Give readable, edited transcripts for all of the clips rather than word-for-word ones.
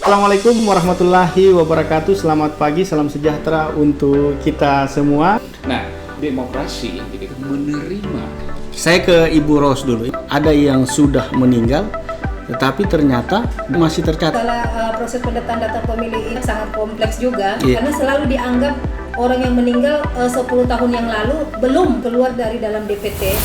Assalamualaikum warahmatullahi wabarakatuh. Selamat pagi, salam sejahtera untuk kita semua. Nah, demokrasi jadi menerima. Saya ke Ibu Ros dulu. Ada yang sudah meninggal, tetapi ternyata masih tercatat. Setelah proses pendataan data pemilih ini sangat kompleks juga, Iya. karena selalu dianggap orang yang meninggal 10 tahun yang lalu belum keluar dari dalam DPT.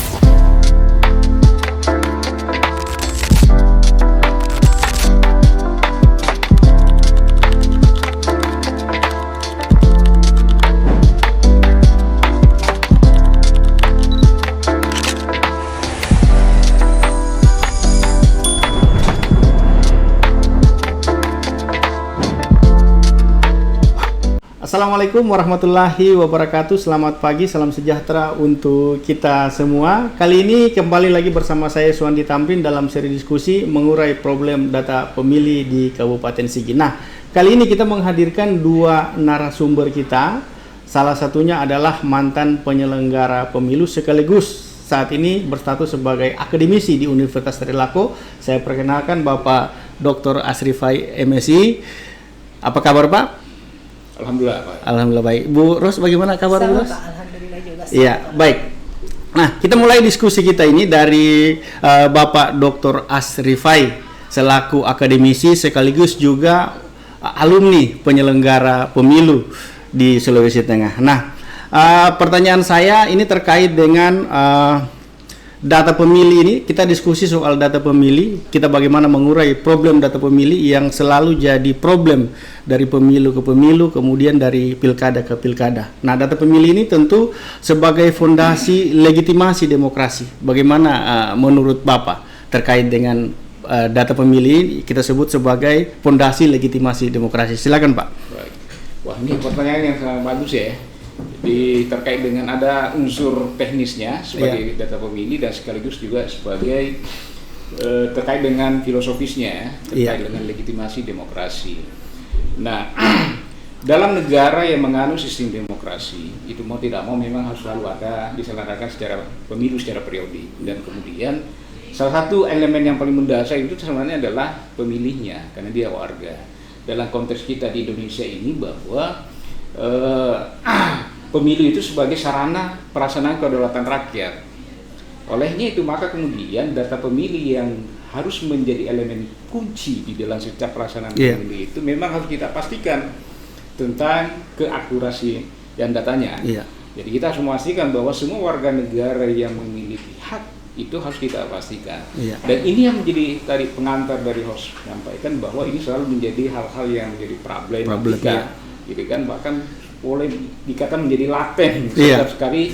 Assalamualaikum warahmatullahi wabarakatuh. Selamat pagi, salam sejahtera untuk kita semua. Kali ini kembali lagi bersama saya Suwandi Tamrin dalam seri diskusi mengurai problem data pemilih di Kabupaten Sigi. Nah, kali ini kita menghadirkan dua narasumber kita. Salah satunya adalah mantan penyelenggara pemilu sekaligus saat ini berstatus sebagai akademisi di Universitas Trisakti. Saya perkenalkan Bapak Dr. Asrifai MSI. Apa kabar Pak? Alhamdulillah, Pak. Alhamdulillah baik. Bu Ros, bagaimana kabar Bu Sama, Ros? Pak. Alhamdulillah juga. Iya, baik. Nah, kita mulai diskusi kita ini dari Bapak Dr. Asrifai selaku akademisi sekaligus juga alumni penyelenggara pemilu di Sulawesi Tengah. Nah, pertanyaan saya ini terkait dengan data pemilih ini. Kita diskusi soal data pemilih, kita bagaimana mengurai problem data pemilih yang selalu jadi problem dari pemilu ke pemilu, kemudian dari pilkada ke pilkada. Nah, data pemilih ini tentu sebagai fondasi legitimasi demokrasi. Bagaimana menurut Bapak terkait dengan data pemilih kita sebut sebagai fondasi legitimasi demokrasi? Silakan Pak. Baik. Wah, ini pertanyaan yang sangat bagus ya. Jadi terkait dengan ada unsur teknisnya sebagai data pemilih dan sekaligus juga sebagai terkait dengan filosofisnya terkait dengan legitimasi demokrasi. Nah, dalam negara yang menganut sistem demokrasi itu mau tidak mau memang harus selalu ada diselenggarakan secara pemilu secara periodik, dan kemudian salah satu elemen yang paling mendasar itu sebenarnya adalah pemilihnya karena dia warga. Dalam konteks kita di Indonesia ini bahwa pemilu itu sebagai sarana pelaksanaan kedaulatan rakyat. Olehnya itu maka kemudian data pemilih yang harus menjadi elemen kunci di dalam setiap pelaksanaan pemilu itu memang harus kita pastikan tentang keakurasi dan datanya. Jadi kita harus memastikan bahwa semua warga negara yang memiliki hak itu harus kita pastikan. Dan ini yang menjadi tadi pengantar dari host menyampaikan bahwa ini selalu menjadi hal-hal yang menjadi problem gitu kan, bahkan boleh dikatakan menjadi laten setiap sekali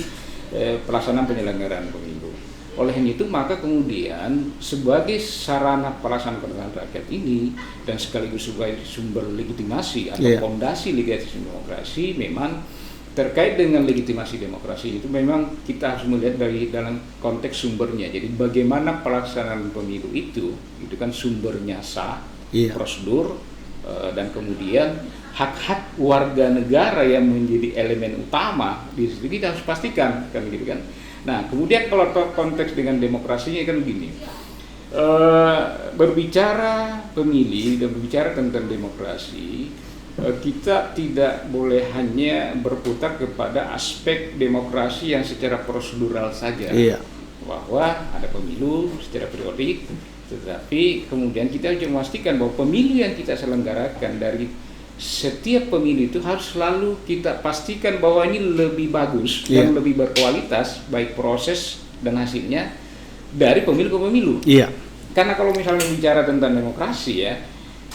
pelaksanaan penyelenggaraan pemilu. Oleh itu maka kemudian sebagai sarana pelaksanaan kedaulatan rakyat ini dan sekaligus sebagai sumber legitimasi atau fondasi legitimasi demokrasi, memang terkait dengan legitimasi demokrasi itu memang kita harus melihat dari dalam konteks sumbernya. Jadi bagaimana pelaksanaan pemilu itu kan sumbernya sah, prosedur, dan kemudian hak-hak warga negara yang menjadi elemen utama di situ kita harus pastikan kan gitu kan. Nah, kemudian kalau konteks dengan demokrasinya kan begini. Berbicara pemilih dan berbicara tentang demokrasi, kita tidak boleh hanya berputar kepada aspek demokrasi yang secara prosedural saja. Bahwa ada pemilu secara periodik, tetapi kemudian kita harus memastikan bahwa pemilu yang kita selenggarakan dari setiap pemilu itu harus selalu kita pastikan bahwa ini lebih bagus dan lebih berkualitas baik proses dan hasilnya dari pemilu ke pemilu. Karena kalau misalnya bicara tentang demokrasi ya,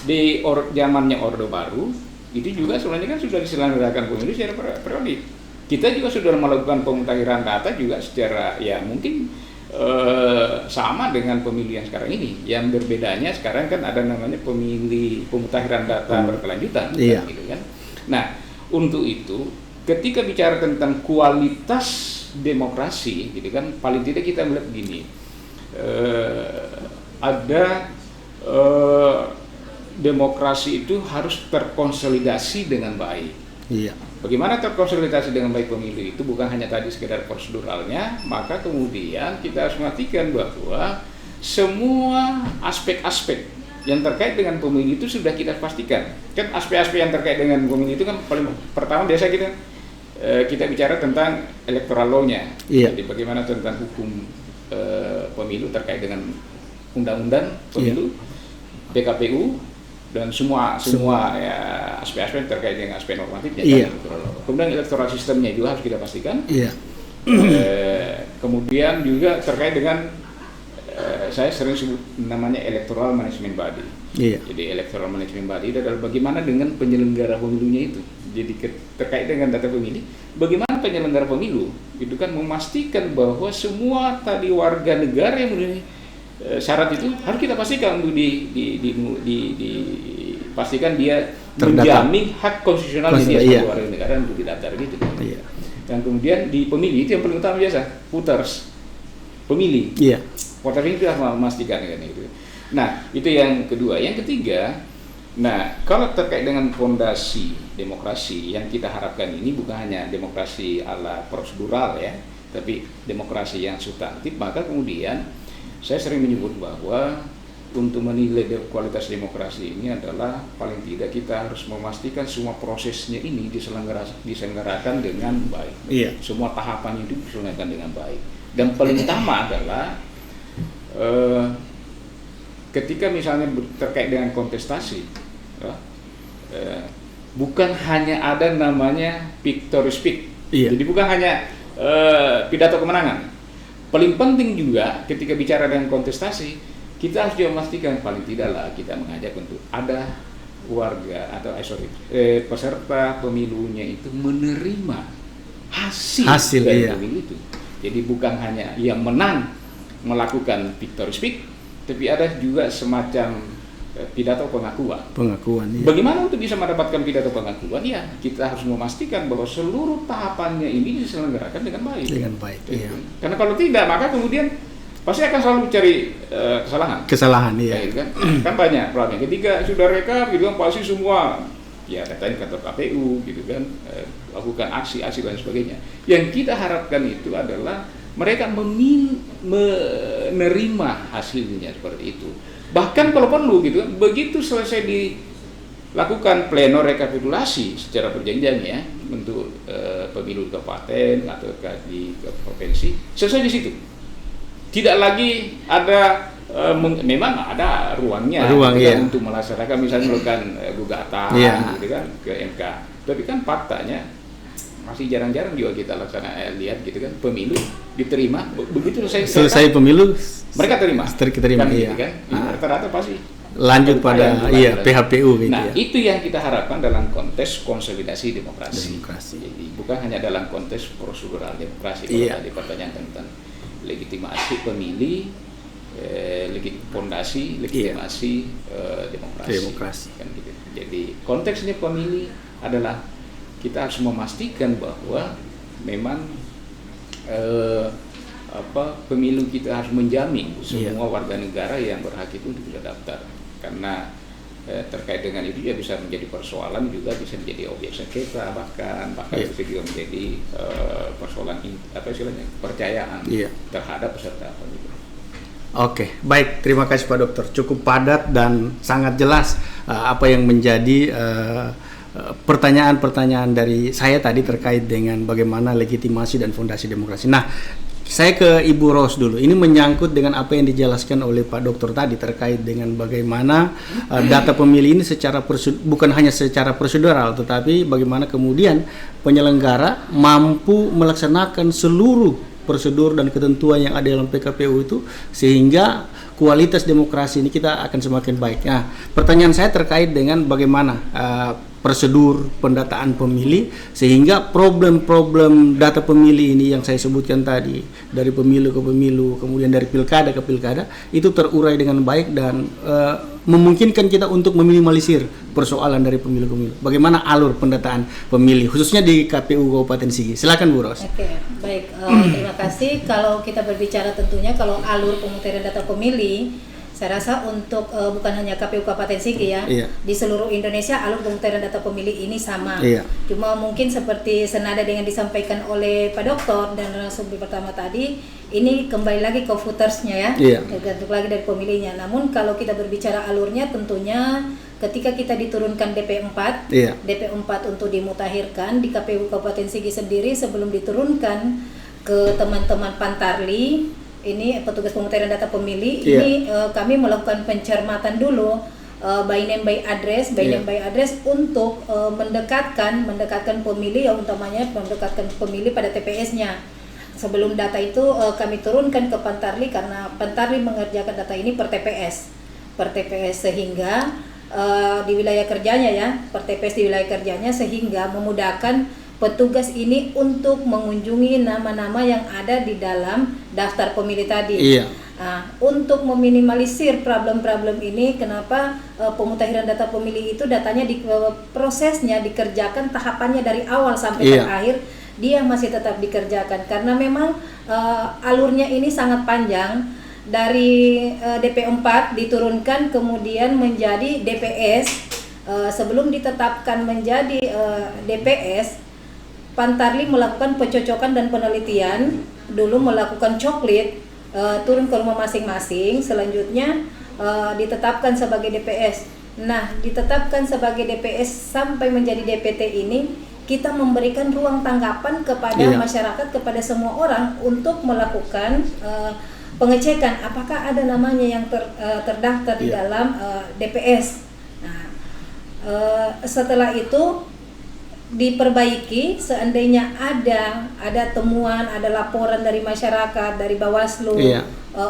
di zamannya Orde Baru itu juga sebenarnya kan sudah diselenggarakan pemilu secara periodik. Kita juga sudah melakukan pemutakhiran data juga secara ya mungkin sama dengan pemilu yang sekarang ini. Yang berbedanya sekarang kan ada namanya pemutakhiran data berkelanjutan, gitu kan. Nah, untuk itu ketika bicara tentang kualitas demokrasi, gitu kan, paling tidak kita melihat begini, ada demokrasi itu harus terkonsolidasi dengan baik. Bagaimana terkonsolidasi dengan baik pemilu itu bukan hanya tadi sekedar proseduralnya, maka kemudian kita harus memastikan bahwa semua aspek-aspek yang terkait dengan pemilu itu sudah kita pastikan. Kan aspek-aspek yang terkait dengan pemilu itu kan paling pertama biasa kita bicara tentang electoral law-nya. Iya. Jadi bagaimana tentang hukum pemilu terkait dengan undang-undang pemilu, PKPU, dan semua ya, aspek-aspek terkait dengan aspek normatifnya. Iya. Kemudian electoral sistemnya juga harus kita pastikan. Iya. Kemudian juga terkait dengan saya sering sebut namanya electoral management body. Iya. Jadi electoral management body itu adalah bagaimana dengan penyelenggara pemilunya itu. Jadi terkait dengan data pemilih, bagaimana penyelenggara pemilu itu kan memastikan bahwa semua tadi warga negara yang memenuhi syarat itu harus kita pastikan untuk dipastikan dia terdata, menjamin hak konstitusional dia sebagai warga negara untuk didaftar gitu. Iya. Dan kemudian di pemilih itu yang paling utama biasa voters, pemilih. Iya. Voters itu harus memastikan kan itu. Nah itu yang kedua. Yang ketiga, nah kalau terkait dengan fondasi demokrasi yang kita harapkan ini bukan hanya demokrasi ala prosedural ya, tapi demokrasi yang substantif, maka kemudian saya sering menyebut bahwa untuk menilai kualitas demokrasi ini adalah paling tidak kita harus memastikan semua prosesnya ini diselenggarakan dengan baik. Iya. Semua tahapannya itu diselenggarakan dengan baik. Dan paling utama adalah ketika misalnya terkait dengan kontestasi, bukan hanya ada namanya victory speech. Iya. Jadi bukan hanya pidato kemenangan. Paling penting juga ketika bicara dengan kontestasi, kita harus juga memastikan paling tidaklah kita mengajak untuk ada warga atau peserta pemilunya itu menerima hasil dari pemilu itu. Jadi bukan hanya yang menang melakukan victory speech, tapi ada juga semacam pidato pengakuan. Iya. Bagaimana untuk bisa mendapatkan pidato pengakuan? Ya, kita harus memastikan bahwa seluruh tahapannya ini diselenggarakan dengan baik. Iya. Karena kalau tidak, maka kemudian pasti akan selalu cari kesalahan. Iya. Kan banyak problemnya. Ketika sudah rekap, gitu kan pasti semua ya datanya kantor KPU, gitu kan, lakukan aksi-aksi dan sebagainya. Yang kita harapkan itu adalah mereka menerima hasilnya seperti itu. Bahkan kalau perlu gitu, begitu selesai dilakukan pleno rekapitulasi secara berjenjang ya untuk pemilu kabupaten atau di provinsi, selesai di situ. Tidak lagi ada memang ada ruangnya untuk melaksanakan misalnya melakukan gugatan gitu kan ke MK. Tapi kan faktanya masih jarang-jarang juga kita lihat gitu kan, pemilu diterima begitu selesai pemilu mereka terima kan, gitu kan. Rata-rata pasti lanjut pada PHPU gitu. Nah, itu yang kita harapkan dalam konteks konsolidasi demokrasi. Jadi bukan hanya dalam konteks prosedural demokrasi. Kalau tadi pertanyaan tentang legitimasi pemilih, fondasi legitimasi demokrasi. Kan gitu. Jadi konteksnya pemilih adalah kita harus memastikan bahwa memang pemilu kita harus menjamin semua warga negara yang berhak itu untuk daftar. Karena terkait dengan itu ya bisa menjadi persoalan, juga bisa menjadi objek sengketa, bahkan bisa juga menjadi persoalan kepercayaan terhadap peserta pemilu. Oke, baik, terima kasih Pak Dokter. Cukup padat dan sangat jelas apa yang menjadi pertanyaan-pertanyaan dari saya tadi terkait dengan bagaimana legitimasi dan fondasi demokrasi. Nah, saya ke Ibu Ros dulu. Ini menyangkut dengan apa yang dijelaskan oleh Pak Dokter tadi terkait dengan bagaimana data pemilih ini bukan hanya secara prosedural, tetapi bagaimana kemudian penyelenggara mampu melaksanakan seluruh prosedur dan ketentuan yang ada dalam PKPU itu, sehingga kualitas demokrasi ini kita akan semakin baik. Nah, pertanyaan saya terkait dengan bagaimana prosedur pendataan pemilih sehingga problem-problem data pemilih ini yang saya sebutkan tadi, dari pemilu ke pemilu, kemudian dari pilkada ke pilkada, itu terurai dengan baik dan memungkinkan kita untuk meminimalisir persoalan dari pemilu ke pemilu. Bagaimana alur pendataan pemilih khususnya di KPU Kabupaten Sigi? Silakan Bu Ros. Oke, baik, terima kasih. Kalau kita berbicara tentunya kalau alur pemutaran data pemilih, Saya rasa untuk bukan hanya KPU Kabupaten Sigi ya, di seluruh Indonesia alur pemutahiran data pemilih ini sama. Cuma mungkin seperti senada dengan disampaikan oleh Pak Dokter dan narasumber pertama tadi, ini kembali lagi ke votersnya ya, tergantung lagi dari pemilihnya. Namun kalau kita berbicara alurnya, tentunya ketika kita diturunkan DP4, DP4 untuk dimutahirkan di KPU Kabupaten Sigi sendiri, sebelum diturunkan ke teman-teman Pantarli, ini petugas pemutahiran data pemilih, ini kami melakukan pencermatan dulu by name by address, untuk mendekatkan pemilih, yang utamanya mendekatkan pemilih pada TPS-nya. Sebelum data itu kami turunkan ke Pantarli, karena Pantarli mengerjakan data ini per TPS, sehingga di wilayah kerjanya ya, per TPS di wilayah kerjanya, sehingga memudahkan petugas ini untuk mengunjungi nama-nama yang ada di dalam daftar pemilih tadi. Untuk meminimalisir problem-problem ini, kenapa pemutahiran data pemilih itu datanya prosesnya dikerjakan tahapannya dari awal sampai terakhir, dia masih tetap dikerjakan, karena memang alurnya ini sangat panjang. Dari DP4 diturunkan kemudian menjadi DPS, sebelum ditetapkan menjadi DPS, Pantarli melakukan pencocokan dan penelitian, dulu melakukan coklit, turun ke rumah masing-masing, selanjutnya ditetapkan sebagai DPS. Nah, ditetapkan sebagai DPS sampai menjadi DPT ini, kita memberikan ruang tanggapan kepada masyarakat, kepada semua orang untuk melakukan pengecekan apakah ada namanya yang terdaftar di dalam DPS. Nah, setelah itu diperbaiki, seandainya ada temuan, ada laporan dari masyarakat, dari Bawaslu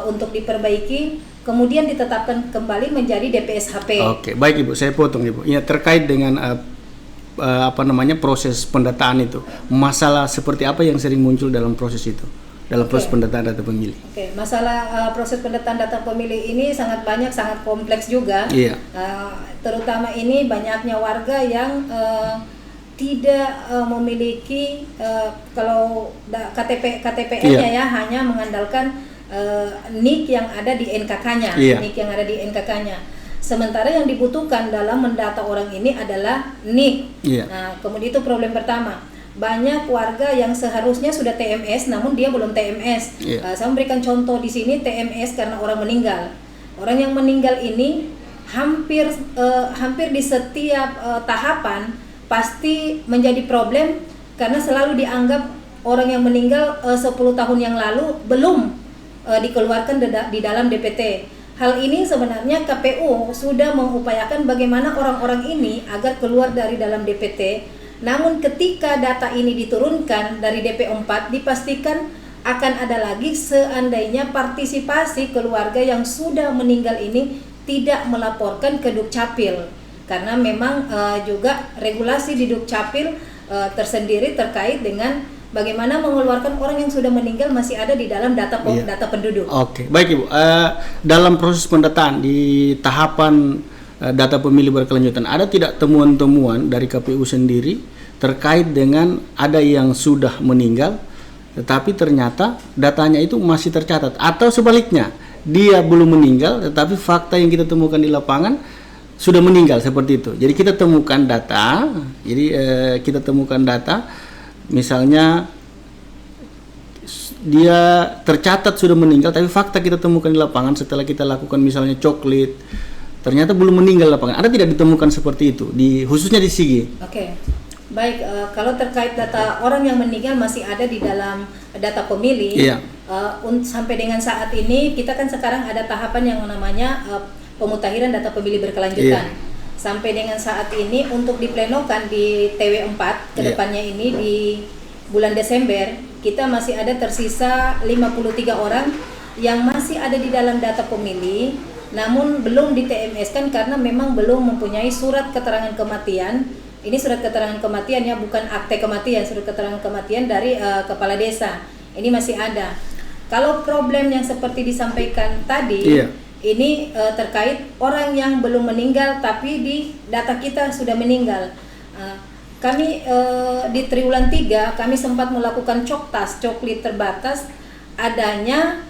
untuk diperbaiki, kemudian ditetapkan kembali menjadi DPS HP. Oke, baik Ibu, saya potong Ibu. Ya, terkait dengan proses pendataan itu, masalah seperti apa yang sering muncul dalam proses itu, dalam proses pendataan data pemilih? Masalah proses pendataan data pemilih ini sangat banyak, sangat kompleks juga. Terutama ini banyaknya warga yang tidak memiliki kalau KTP-nya ya, hanya mengandalkan NIK yang ada di NKK-nya, Sementara yang dibutuhkan dalam mendata orang ini adalah NIK. Nah, kemudian itu problem pertama. Banyak warga yang seharusnya sudah TMS, namun dia belum TMS. Saya memberikan contoh di sini TMS karena orang meninggal. Orang yang meninggal ini hampir di setiap tahapan pasti menjadi problem, karena selalu dianggap orang yang meninggal 10 tahun yang lalu belum dikeluarkan di dalam DPT. Hal ini sebenarnya KPU sudah mengupayakan bagaimana orang-orang ini agar keluar dari dalam DPT. Namun ketika data ini diturunkan dari DP4, dipastikan akan ada lagi seandainya partisipasi keluarga yang sudah meninggal ini tidak melaporkan ke Dukcapil. Karena memang juga regulasi di Dukcapil tersendiri terkait dengan bagaimana mengeluarkan orang yang sudah meninggal masih ada di dalam data penduduk. Oke, baik Ibu. Dalam proses pendataan di tahapan data pemilih berkelanjutan, ada tidak temuan-temuan dari KPU sendiri terkait dengan ada yang sudah meninggal, tetapi ternyata datanya itu masih tercatat, atau sebaliknya dia belum meninggal, tetapi fakta yang kita temukan di lapangan sudah meninggal, seperti itu. Jadi kita temukan data, misalnya dia tercatat sudah meninggal, tapi fakta kita temukan di lapangan setelah kita lakukan misalnya coklit, ternyata belum meninggal lapangan. Ada tidak ditemukan seperti itu, khususnya di Sigi? Baik, kalau terkait data orang yang meninggal masih ada di dalam data pemilih. Sampai dengan saat ini kita kan sekarang ada tahapan yang namanya pemutahiran data pemilih berkelanjutan. Sampai dengan saat ini untuk diplenokan di TW4 kedepannya ini di bulan Desember, kita masih ada tersisa 53 orang yang masih ada di dalam data pemilih, namun belum di TMS-kan karena memang belum mempunyai surat keterangan kematian. Ini surat keterangan kematian ya, bukan akte kematian, surat keterangan kematian dari kepala desa. Ini masih ada. Kalau problem yang seperti disampaikan tadi, ini terkait orang yang belum meninggal tapi di data kita sudah meninggal. Kami di Triwulan 3 kami sempat melakukan coklit terbatas, adanya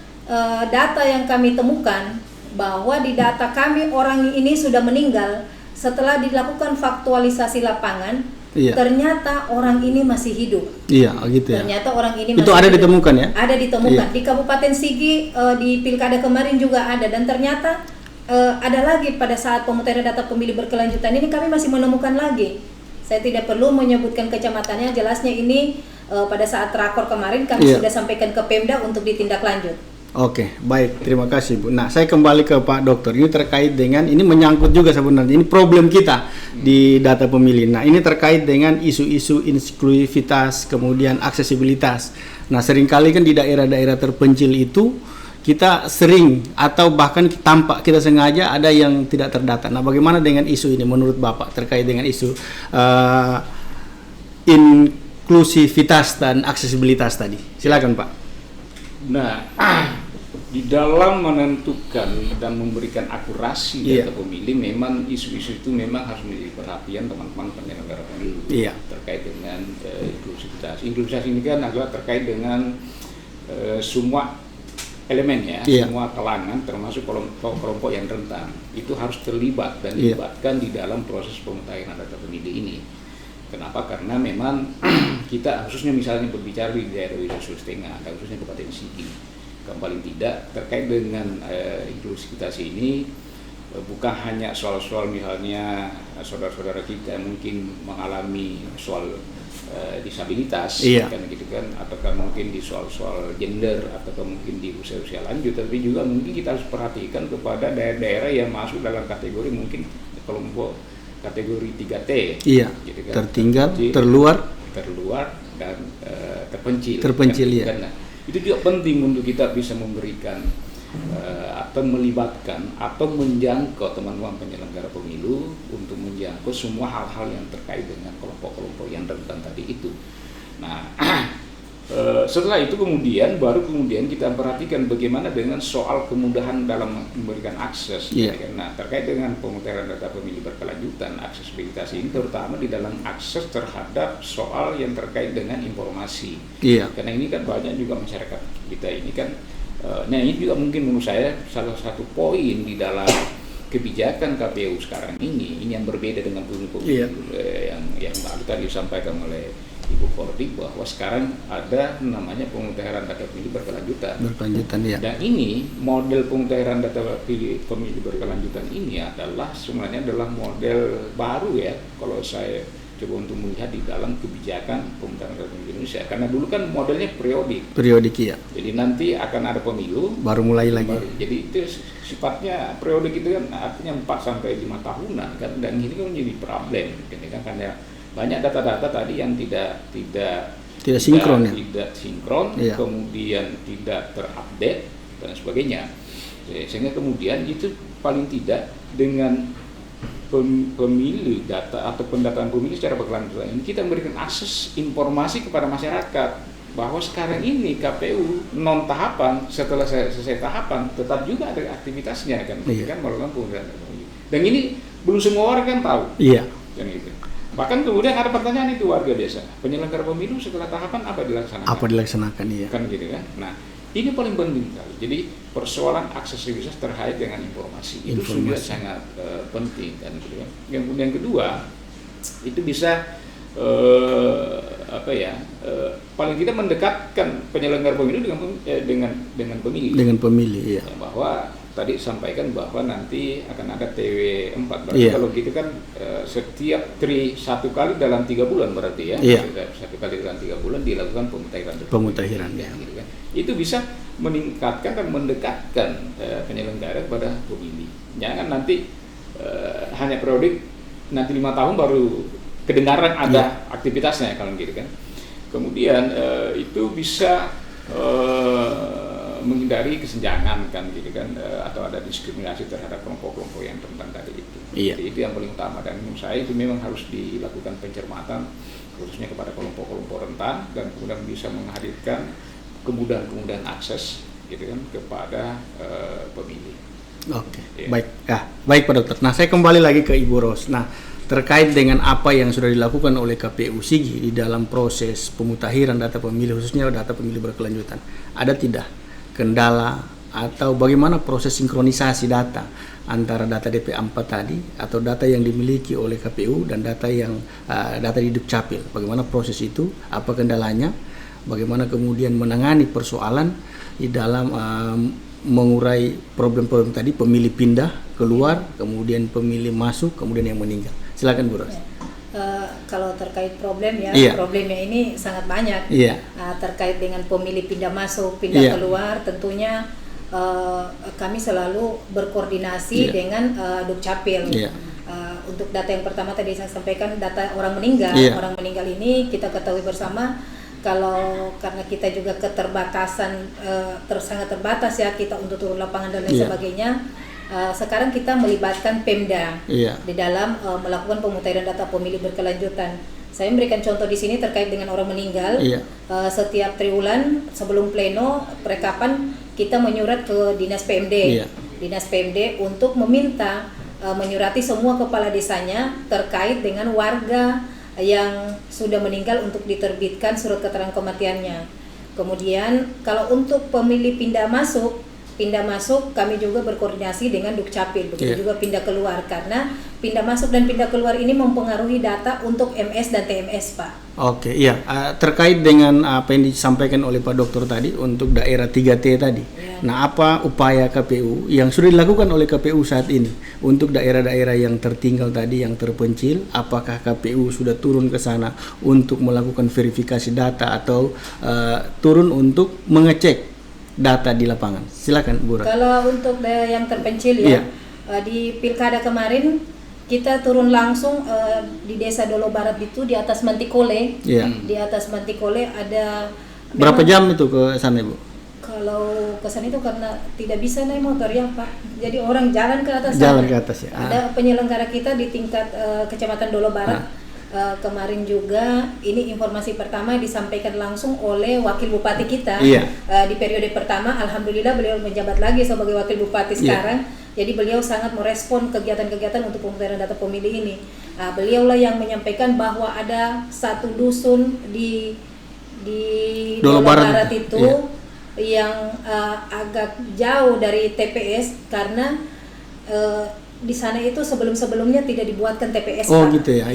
data yang kami temukan bahwa di data kami orang ini sudah meninggal. Setelah dilakukan faktualisasi lapangan, ternyata orang ini masih hidup. Iya, gitu ya. Ternyata orang ini masih itu ada hidup. ditemukan ya? Ada ditemukan di Kabupaten Sigi, di pilkada kemarin juga ada, dan ternyata ada lagi pada saat pemutahiran data pemilih berkelanjutan ini kami masih menemukan lagi. Saya tidak perlu menyebutkan kecamatannya, jelasnya ini pada saat rakor kemarin kami sudah sampaikan ke Pemda untuk ditindaklanjut. Oke, baik, terima kasih Bu. Nah, saya kembali ke Pak Dokter. Ini terkait dengan, ini menyangkut juga sebenarnya, ini problem kita di data pemilih. Nah, ini terkait dengan isu-isu inklusivitas, kemudian aksesibilitas. Nah, seringkali kan di daerah-daerah terpencil itu, kita sering atau bahkan tampak kita sengaja ada yang tidak terdata. Nah, bagaimana dengan isu ini menurut Bapak terkait dengan isu inklusivitas dan aksesibilitas tadi? Silakan Pak. Nah, di dalam menentukan dan memberikan akurasi data pemilih, memang isu-isu itu memang harus menjadi perhatian teman-teman penyelenggara pemilu terkait dengan inklusivitas. Inklusivitas ini kan adalah terkait dengan semua elemen ya, semua kalangan termasuk kelompok-kelompok yang rentan itu harus terlibat dan dilibatkan di dalam proses pemutahiran data pemilih ini. Kenapa? Karena memang kita khususnya misalnya berbicara di daerah Sulawesi Tengah, khususnya Kabupaten Sigi, yang paling tidak terkait dengan inklusivitas ini bukan hanya soal-soal misalnya saudara-saudara kita yang mungkin mengalami soal disabilitas, kan gitu kan, ataukah mungkin di soal-soal gender, ataukah mungkin di usia-usia lanjut, tapi juga mungkin kita harus perhatikan kepada daerah-daerah yang masuk dalam kategori mungkin kelompok kategori 3T, gitu kan? Tertinggal, terluar dan terpencil. Kan? Nah, itu juga penting untuk kita bisa memberikan atau melibatkan atau menjangkau teman-teman penyelenggara pemilu untuk menjangkau semua hal-hal yang terkait dengan kelompok-kelompok yang rentan tadi itu. Nah, setelah itu baru kemudian kita perhatikan bagaimana dengan soal kemudahan dalam memberikan akses. Nah, terkait dengan pemutahiran data pemilih berkelanjutan, aksesibilitas ini terutama di dalam akses terhadap soal yang terkait dengan informasi. Karena ini kan banyak juga masyarakat kita ini kan, nah ini juga mungkin menurut saya salah satu poin di dalam kebijakan KPU sekarang ini yang berbeda dengan pemilu yang baru tadi disampaikan oleh Ibu Kordi, bahwa sekarang ada namanya pemutahiran data pemilih berkelanjutan. Dan ini model pemutahiran data pemilih berkelanjutan ini sebenarnya adalah model baru ya, kalau saya coba untuk melihat di dalam kebijakan pemutahiran data pemilih Indonesia. Karena dulu kan modelnya periodik ya. Jadi nanti akan ada pemilu baru mulai lagi. Jadi itu sifatnya periodik itu kan artinya 4 sampai 5 tahunan kan, dan ini kan menjadi problem kan, karena banyak data-data tadi yang tidak sinkron, kemudian tidak terupdate dan sebagainya, sehingga kemudian itu paling tidak dengan pemilih data atau pendataan pemilih secara berkelanjutan ini kita memberikan akses informasi kepada masyarakat bahwa sekarang ini KPU non tahapan, setelah selesai tahapan tetap juga ada aktivitasnya kan, kan melakukan pemutahiran data pemilih. Dan ini belum semua orang kan tahu. Kan gitu. Bahkan kemudian ada pertanyaan itu warga desa, penyelenggara pemilu setelah tahapan apa dilaksanakan? Kan gitu kan. Nah, ini paling penting sekali. Jadi persoalan aksesibilitas terkait dengan informasi itu sudah sangat penting kan gitu kan. Yang kedua itu bisa paling tidak mendekatkan penyelenggara pemilu dengan pemilih. Bahwa tadi sampaikan bahwa nanti akan ada TW4 berarti kalau gitu kan setiap satu kali dalam 3 bulan berarti ya, satu kali dalam 3 bulan dilakukan pemutahiran ya, gitu kan. Itu bisa meningkatkan dan mendekatkan penyelenggara kepada pemilih. Jangan nanti hanya periodik, nanti 5 tahun baru kedengaran ada aktivitasnya kalau gitu kan. Kemudian itu bisa menghindari kesenjangan kan gitu kan, atau ada diskriminasi terhadap kelompok-kelompok yang rentan tadi itu. Jadi itu yang paling utama, dan menurut saya itu memang harus dilakukan pencermatan khususnya kepada kelompok-kelompok rentan, dan kemudian bisa menghadirkan kemudahan-kemudahan akses gitu kan kepada pemilih. Baik Pak Dokter. Nah, saya kembali lagi ke Ibu Ros. Nah, terkait dengan apa yang sudah dilakukan oleh KPU Sigi di dalam proses pemutahiran data pemilih, khususnya data pemilih berkelanjutan, ada tidak kendala atau bagaimana proses sinkronisasi data antara data DP4 tadi atau data yang dimiliki oleh KPU dan data yang data di Dukcapil. Bagaimana proses itu, apa kendalanya, bagaimana kemudian menangani persoalan di dalam mengurai problem-problem tadi, pemilih pindah keluar, kemudian pemilih masuk, kemudian yang meninggal. Silakan Bu Ros. Kalau terkait problem ya, problemnya ini sangat banyak. Terkait dengan pemilih pindah masuk, pindah keluar, tentunya kami selalu berkoordinasi dengan Dukcapil. Untuk data yang pertama tadi saya sampaikan, data orang meninggal. Orang meninggal ini kita ketahui bersama, kalau karena kita juga keterbatasan sangat terbatas ya kita untuk turun lapangan dan lain sebagainya. Sekarang kita melibatkan Pemda di dalam melakukan pemutahiran data pemilih berkelanjutan. Saya memberikan contoh di sini terkait dengan orang meninggal. Setiap triwulan sebelum pleno perekapan kita menyurat ke Dinas PMD, Dinas PMD untuk meminta menyurati semua kepala desanya terkait dengan warga yang sudah meninggal untuk diterbitkan surat keterangan kematiannya. Kemudian kalau untuk pemilih pindah masuk kami juga berkoordinasi dengan Dukcapil, begitu juga pindah keluar, karena pindah masuk dan pindah keluar ini mempengaruhi data untuk MS dan TMS, Pak. Terkait dengan apa yang disampaikan oleh Pak Dokter tadi untuk daerah 3T tadi. Nah, apa upaya KPU yang sudah dilakukan oleh KPU saat ini untuk daerah-daerah yang tertinggal tadi, yang terpencil? Apakah KPU sudah turun ke sana untuk melakukan verifikasi data atau turun untuk mengecek data di lapangan? Silakan Bu Ros. Kalau untuk yang terpencil di Pilkada kemarin kita turun langsung di Desa Dolo Barat itu di atas Mantikole. Di atas Mantikole ada berapa jam itu ke sana, Bu? Kalau ke sana itu karena tidak bisa naik motor ya, Pak. Jadi orang jalan ke atas. Jalan ke atas ya. Ada penyelenggara kita di tingkat Kecamatan Dolo Barat. Kemarin juga ini informasi pertama disampaikan langsung oleh Wakil Bupati kita. Di periode pertama, alhamdulillah beliau menjabat lagi sebagai Wakil Bupati sekarang. Jadi beliau sangat merespon kegiatan-kegiatan untuk pemutahiran data pemilih ini. Beliaulah yang menyampaikan bahwa ada satu dusun di Dolo Barat itu yang agak jauh dari TPS karena di sana itu sebelum-sebelumnya tidak dibuatkan TPS. Gitu ya.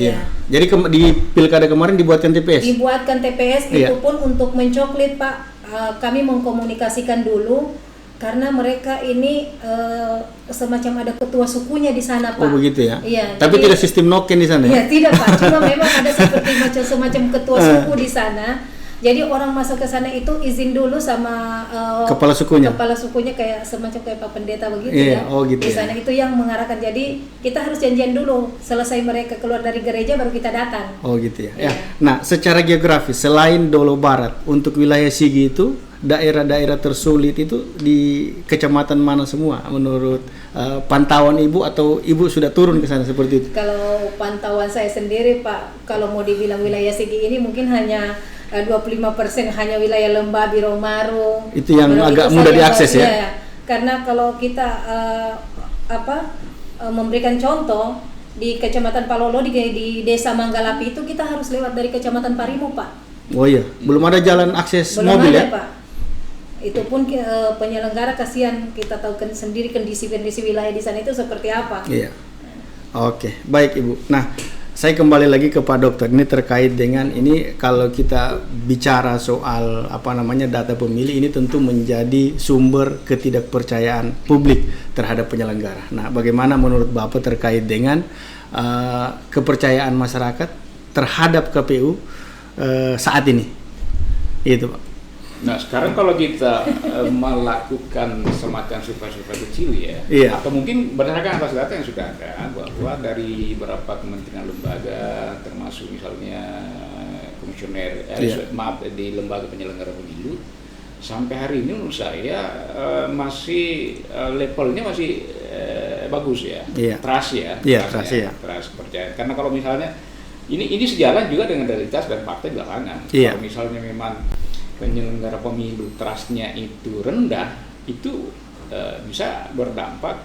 Jadi di Pilkada kemarin dibuatkan TPS? Dibuatkan TPS, itu pun untuk mencoklit, Pak. Kami mengkomunikasikan dulu karena mereka ini semacam ada ketua sukunya di sana, Pak. Begitu ya? Tapi tidak sistem noken di sana ya? Tidak, Pak. Cuma memang ada seperti semacam ketua suku di sana. Jadi orang masuk ke sana itu izin dulu sama kepala sukunya kayak semacam kayak Pak Pendeta begitu di sana itu yang mengarahkan. Jadi kita harus janjian dulu, selesai mereka keluar dari gereja baru kita datang. Nah, secara geografis selain Dolo Barat, untuk wilayah Sigi itu daerah-daerah tersulit itu di kecamatan mana semua menurut pantauan Ibu, atau Ibu sudah turun ke sana seperti itu? Kalau pantauan saya sendiri, Pak, kalau mau dibilang wilayah Sigi ini mungkin hanya 25% hanya wilayah Lembah, Biromaru. Itu yang agak mudah diakses ya. Karena kalau kita memberikan contoh di Kecamatan Palolo di Desa Manggalapi itu kita harus lewat dari Kecamatan Parimo, Pak. Belum ada jalan akses mobil ya? Pak. Itu pun penyelenggara kasihan, kita tahu sendiri kondisi wilayah di sana itu seperti apa. Baik Ibu. Nah, saya kembali lagi ke Pak Dokter. Ini terkait dengan ini, kalau kita bicara soal data pemilih, ini tentu menjadi sumber ketidakpercayaan publik terhadap penyelenggara. Nah, bagaimana menurut Bapak terkait dengan kepercayaan masyarakat terhadap KPU saat ini? Itu, Pak. Nah, sekarang kalau kita melakukan semacam survei kecil atau mungkin berdasarkan atas data yang sudah ada, bahwa dari beberapa kementerian lembaga, termasuk misalnya komisioner di lembaga penyelenggara pemilu, sampai hari ini menurut saya masih levelnya masih bagus ya, trust kepercayaan. Karena kalau misalnya ini sejalan juga dengan realitas dan fakta di lapangan. Kalau misalnya memang penyelenggara pemilu trustnya itu rendah, itu bisa berdampak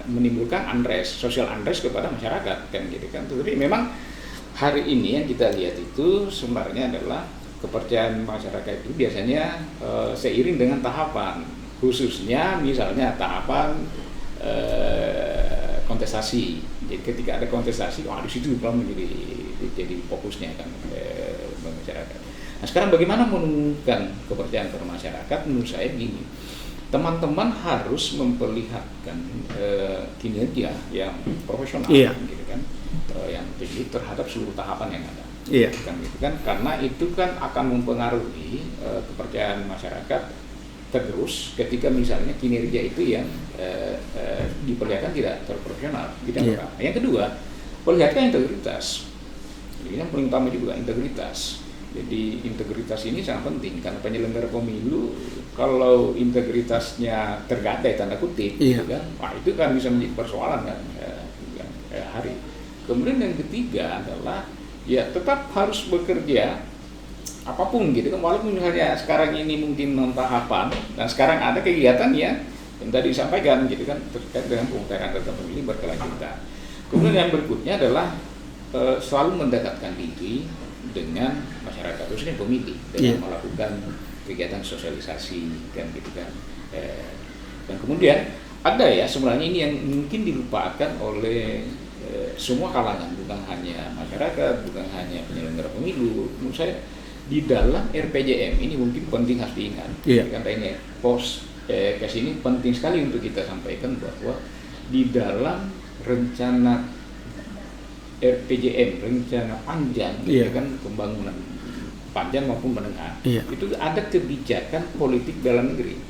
menimbulkan social unrest kepada masyarakat kan gitu kan. Tapi memang hari ini yang kita lihat itu sebenarnya adalah kepercayaan masyarakat itu biasanya seiring dengan tahapan khususnya misalnya tahapan kontestasi. Jadi ketika ada kontestasi, di situ jadi fokusnya kan masyarakat. Nah sekarang bagaimana menumbuhkan kepercayaan pada masyarakat? Menurut saya gini, teman-teman harus memperlihatkan kinerja yang profesional, gitu kan, yang tinggi terhadap seluruh tahapan yang ada. Kan, gitu kan? Karena itu kan akan mempengaruhi kepercayaan masyarakat terus ketika misalnya kinerja itu yang diperlihatkan tidak terprofesional. Yang kedua, perlihatkan integritas. Jadi yang paling utama juga integritas. Jadi integritas ini sangat penting karena penyelenggara pemilu kalau integritasnya tergadai tanda kutip, gitu kan, itu kan bisa menjadi persoalan kan hari. Kemudian yang ketiga adalah ya tetap harus bekerja apapun gitu kan, walaupun misalnya sekarang ini mungkin tahapan dan sekarang ada kegiatan yang tadi disampaikan gitu kan terkait dengan pemutakhiran data pemilih berkelanjutan. Kemudian yang berikutnya adalah selalu mendekatkan diri dengan masyarakat, khususnya pemilih, dengan melakukan kegiatan sosialisasi kan gitu kan. Dan kemudian ada ya sebenarnya ini yang mungkin dilupakan oleh semua kalangan, bukan hanya masyarakat, bukan hanya penyelenggara pemilu. Menurut saya di dalam RPJM ini mungkin penting harus diingat. Karena ini kes ini penting sekali untuk kita sampaikan bahwa di dalam rencana RPJM, rencana panjang, kan pembangunan panjang maupun menengah, itu ada kebijakan politik dalam negeri.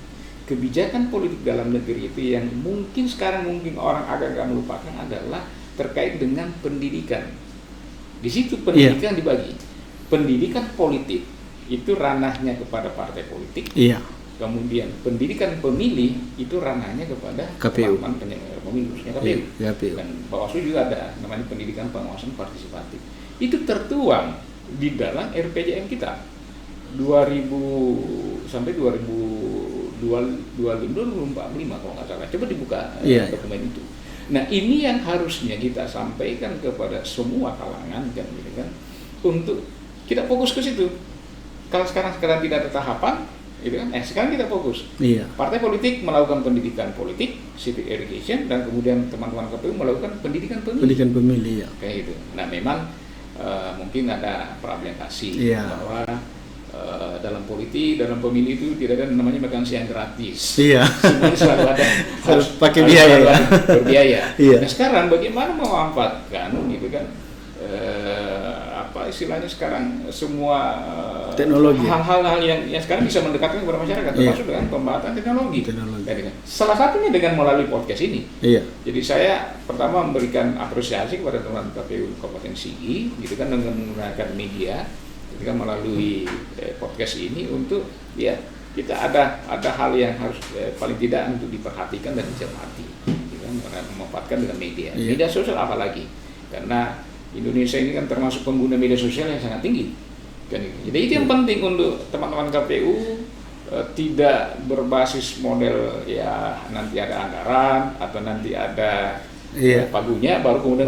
Kebijakan politik dalam negeri itu yang mungkin sekarang orang agak melupakan adalah terkait dengan pendidikan. Di situ pendidikan dibagi. Pendidikan politik itu ranahnya kepada partai politik. Kemudian pendidikan pemilih itu ranahnya kepada KPU. Penyelenggara pemilu, KPU. Dan Bawaslu juga ada namanya pendidikan pengawasan partisipatif. Itu tertuang di dalam RPJM kita 2000 sampai 2045 kalau nggak salah. Coba dibuka dokumen itu. Nah ini yang harusnya kita sampaikan kepada semua kalangan kan, gitu kan, untuk kita fokus ke situ. Kalau sekarang tidak ada tahapan, gitu kan? Sekarang kita fokus. Partai politik melakukan pendidikan politik, civic education, dan kemudian teman-teman KPU melakukan pendidikan pemilih. Pendidikan pemilih, kayak gitu. Nah memang mungkin ada fragmentasi bahwa dalam politik, dalam pemilih itu tidak ada namanya makan siang gratis. Semua selalu ada harus pakai biaya, berbiaya. Nah sekarang bagaimana memanfaatkan gitu kan? Istilahnya sekarang semua teknologi, hal-hal yang sekarang bisa mendekatkan kepada masyarakat, termasuk dengan pembahasan teknologi. Salah satunya dengan melalui podcast ini. Jadi saya pertama memberikan apresiasi kepada teman KPU Kabupaten Sigi, gitu kan, dengan menggunakan media, gitu kan, melalui podcast ini untuk kita ada hal yang harus paling tidak untuk diperhatikan dan dicermati, gitu kan, memanfaatkan dengan media. Media sosial apalagi, karena Indonesia ini kan termasuk pengguna media sosial yang sangat tinggi. Jadi itu yang penting untuk teman-teman KPU, tidak berbasis model nanti ada anggaran atau nanti ada pagunya baru kemudian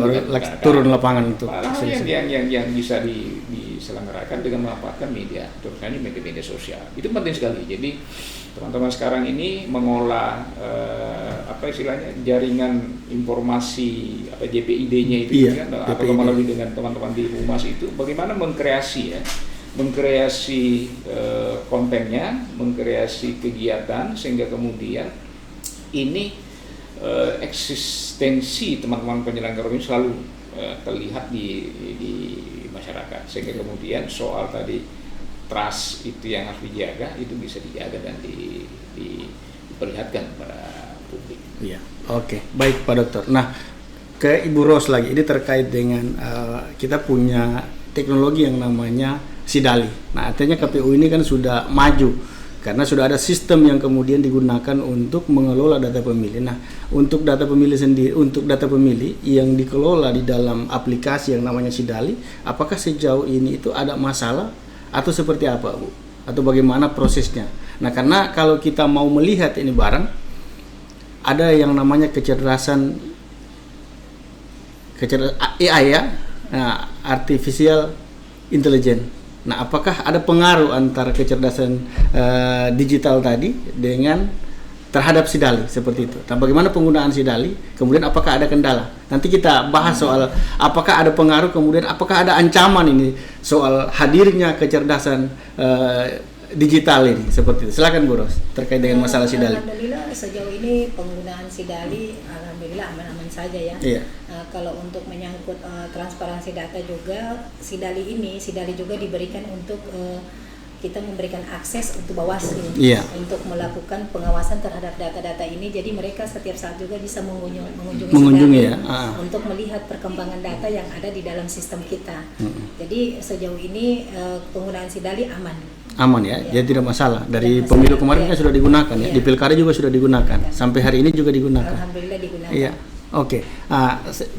turun lapangan untuk yang bisa diselenggarakan dengan memanfaatkan media, terutama media sosial. Itu penting sekali. Jadi teman-teman sekarang ini mengolah istilahnya jaringan informasi JPID-nya itu kan, atau melalui dengan teman-teman di Humas itu bagaimana mengkreasi kontennya, mengkreasi kegiatan sehingga kemudian ini eksistensi teman-teman penyelenggara ini selalu terlihat di masyarakat, sehingga kemudian soal tadi trust itu yang harus dijaga itu bisa dijaga dan diperlihatkan kepada publik. Oke, baik Pak Dokter. Nah, ke Ibu Ros lagi, ini terkait dengan kita punya teknologi yang namanya Sidali. Nah, artinya KPU ini kan sudah maju karena sudah ada sistem yang kemudian digunakan untuk mengelola data pemilih. Nah, untuk data pemilih sendiri, untuk data pemilih yang dikelola di dalam aplikasi yang namanya Sidali, apakah sejauh ini itu ada masalah atau seperti apa, Bu? Atau bagaimana prosesnya? Nah, karena kalau kita mau melihat ini barang, ada yang namanya kecerdasan AI artificial intelligence. Nah, apakah ada pengaruh antara kecerdasan digital tadi dengan terhadap Sidali seperti itu. Nah, bagaimana penggunaan Sidali? Kemudian apakah ada kendala? Nanti kita bahas soal apakah ada pengaruh, kemudian apakah ada ancaman ini soal hadirnya kecerdasan digital ini seperti itu. Silakan Bu Ros terkait dengan masalah Sidali. Alhamdulillah sejauh ini penggunaan Sidali alhamdulillah aman-aman saja ya. Iya. Kalau untuk menyangkut transparansi data juga Sidali juga diberikan untuk kita memberikan akses untuk Bawaslu untuk melakukan pengawasan terhadap data-data ini. Jadi mereka setiap saat juga bisa mengunjungi Sidali untuk melihat perkembangan data yang ada di dalam sistem kita. Jadi sejauh ini penggunaan Sidali aman ya, jadi tidak masalah. Dari pemilu kemarin kan sudah digunakan ya, di pilkada juga sudah digunakan, sampai hari ini juga digunakan. Alhamdulillah digunakan. Iya, oke.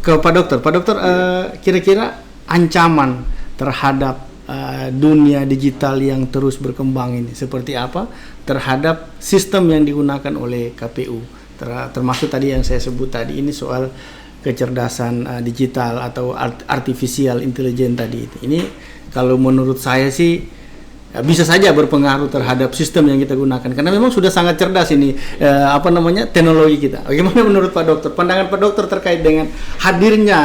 Ke Pak Dokter, kira-kira ancaman terhadap dunia digital yang terus berkembang ini seperti apa terhadap sistem yang digunakan oleh KPU, termasuk tadi yang saya sebut tadi ini soal kecerdasan digital atau artificial intelligence tadi itu. Ini kalau menurut saya sih bisa saja berpengaruh terhadap sistem yang kita gunakan karena memang sudah sangat cerdas ini teknologi kita. Bagaimana menurut Pak Dokter? Pandangan Pak Dokter terkait dengan hadirnya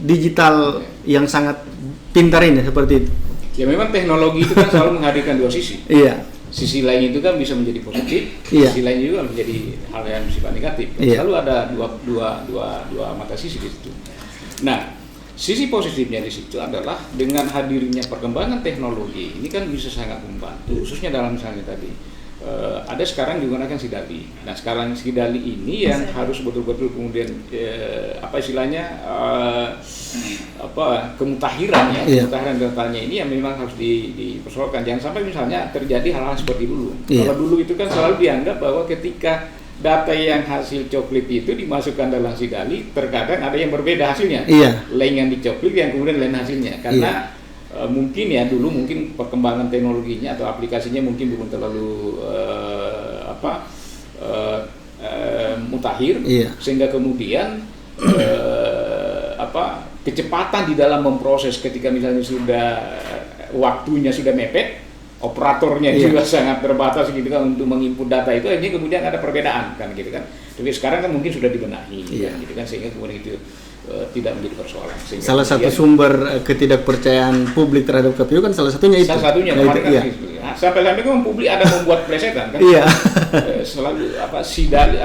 digital yang sangat pintar ini seperti itu. Ya memang teknologi itu kan selalu menghadirkan dua sisi. Iya. Sisi lain itu kan bisa menjadi positif, sisi lain juga menjadi hal yang bersifat negatif. Selalu ada dua mata sisi di situ. Nah, sisi positifnya di situ adalah dengan hadirnya perkembangan teknologi ini kan bisa sangat membantu, khususnya dalam misalnya tadi ada sekarang digunakan Sidali. Nah sekarang Sidali ini yang harus betul-betul kemudian kemutahiran kemutahiran datanya ini yang memang harus dipersoalkan. Jangan sampai misalnya terjadi hal-hal seperti dulu. Kalau dulu itu kan selalu dianggap bahwa ketika data yang hasil coklit itu dimasukkan dalam Sidali, terkadang ada yang berbeda hasilnya. Lain yang dicoklit yang kemudian lain hasilnya. Karena mungkin ya dulu mungkin perkembangan teknologinya atau aplikasinya mungkin belum terlalu mutakhir, sehingga kemudian kecepatan di dalam memproses ketika misalnya sudah waktunya sudah mepet, operatornya juga sangat terbatas gitu kan untuk menginput data itu, akhirnya kemudian ada perbedaan kan gitu kan. Tapi sekarang kan mungkin sudah dibenahi kan, gitu kan, sehingga kemudian itu tidak menjadi persoalan. Salah satu sumber ketidakpercayaan publik terhadap KPU kan salah satunya itu. Salah satunya sampai kan publik ada membuat plesetan kan. Selalu Sidali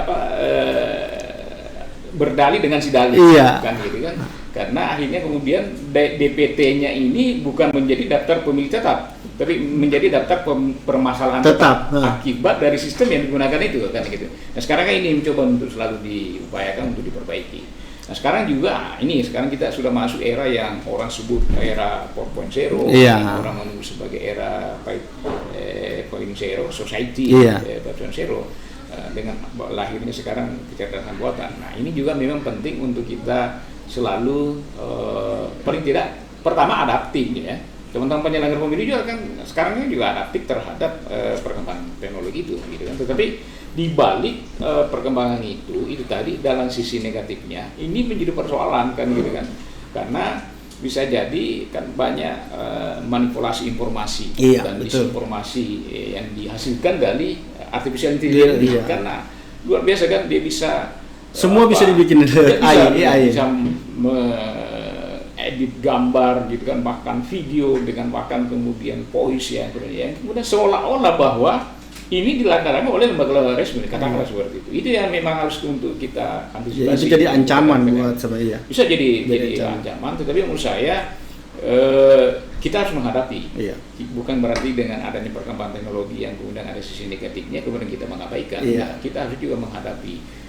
berdalih dengan Sidali kan gitu kan. Karena akhirnya kemudian DPT-nya ini bukan menjadi daftar pemilih tetap, tapi menjadi daftar permasalahan tetap akibat dari sistem yang digunakan itu kan gitu. Nah sekarang kan ini mencoba untuk selalu diupayakan untuk diperbaiki. Nah sekarang juga sekarang kita sudah masuk era yang orang sebut era 4.0, orang menyebut sebagai era 5.0 society 4.0 dengan lahirnya sekarang kecerdasan buatan. Nah ini juga memang penting untuk kita selalu paling tidak pertama adaptif ya. Teman-teman penyelenggara pemilu juga kan sekarang ini juga adaptif terhadap perkembangan teknologi itu gitu kan. Tetapi di balik perkembangan itu tadi dalam sisi negatifnya ini menjadi persoalan kan gitu kan. Karena bisa jadi kan banyak manipulasi informasi dan disinformasi yang dihasilkan dari artificial intelligence karena luar biasa kan, dia bisa semua bisa dibikin AI bisa edit gambar gitu kan, bahkan video dengan bahkan kemudian voice yang kemudian seolah-olah bahwa ini dilaksanakan oleh lembaga resmi, katakanlah seperti itu. Itu yang memang harus untuk kita antisipasi. Itu jadi ancaman buat saya. Bisa jadi ancaman, tetapi menurut saya kita harus menghadapi. Bukan berarti dengan adanya perkembangan teknologi yang kemudian ada sisi negatifnya kemudian kita mengabaikan. Nah, kita harus juga menghadapi